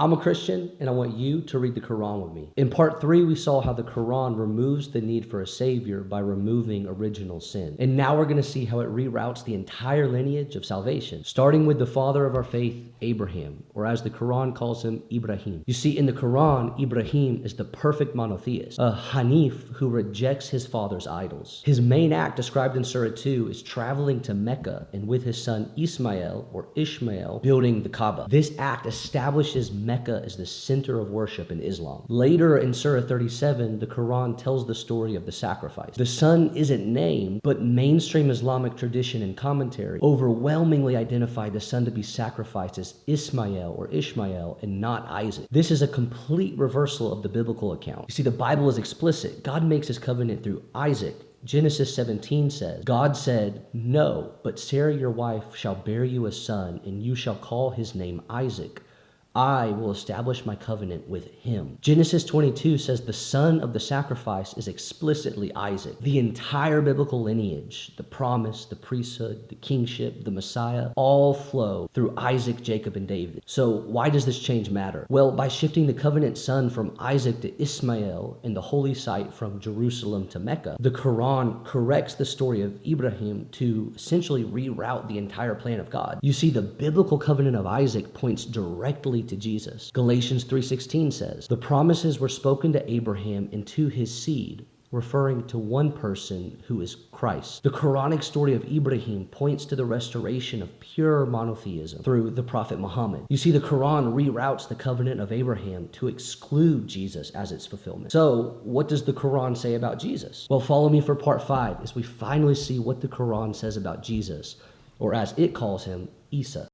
I'm a Christian, and I want you to read the Quran with me. In part 3, we saw how the Quran removes the need for a savior by removing original sin. And now we're going to see how it reroutes the entire lineage of salvation, starting with the father of our faith, Abraham, or as the Quran calls him, Ibrahim. You see, in the Quran, Ibrahim is the perfect monotheist, a Hanif who rejects his father's idols. His main act, described in Surah 2, is traveling to Mecca and with his son Ismail, or Ishmael, building the Kaaba. This act establishes Mecca as the center of worship in Islam. Later in Surah 37, the Quran tells the story of the sacrifice. The son isn't named, but mainstream Islamic tradition and commentary overwhelmingly identify the son to be sacrificed as Ismail or Ishmael and not Isaac. This is a complete reversal of the biblical account. You see, the Bible is explicit. God makes his covenant through Isaac. Genesis 17 says, God said, "No, but Sarah your wife shall bear you a son, and you shall call his name Isaac. I will establish my covenant with him." Genesis 22 says the son of the sacrifice is explicitly Isaac. The entire biblical lineage, the promise, the priesthood, the kingship, the Messiah, all flow through Isaac, Jacob, and David. So why does this change matter? Well, by shifting the covenant son from Isaac to Ismail and the holy site from Jerusalem to Mecca, the Quran corrects the story of Ibrahim to essentially reroute the entire plan of God. You see, the biblical covenant of Isaac points directly to Jesus. Galatians 3:16 says, "The promises were spoken to Abraham and to his seed," referring to one person who is Christ. The Quranic story of Ibrahim points to the restoration of pure monotheism through the Prophet Muhammad. You see, the Quran reroutes the covenant of Abraham to exclude Jesus as its fulfillment. So, what does the Quran say about Jesus? Well, follow me for part 5 as we finally see what the Quran says about Jesus, or as it calls him, Isa.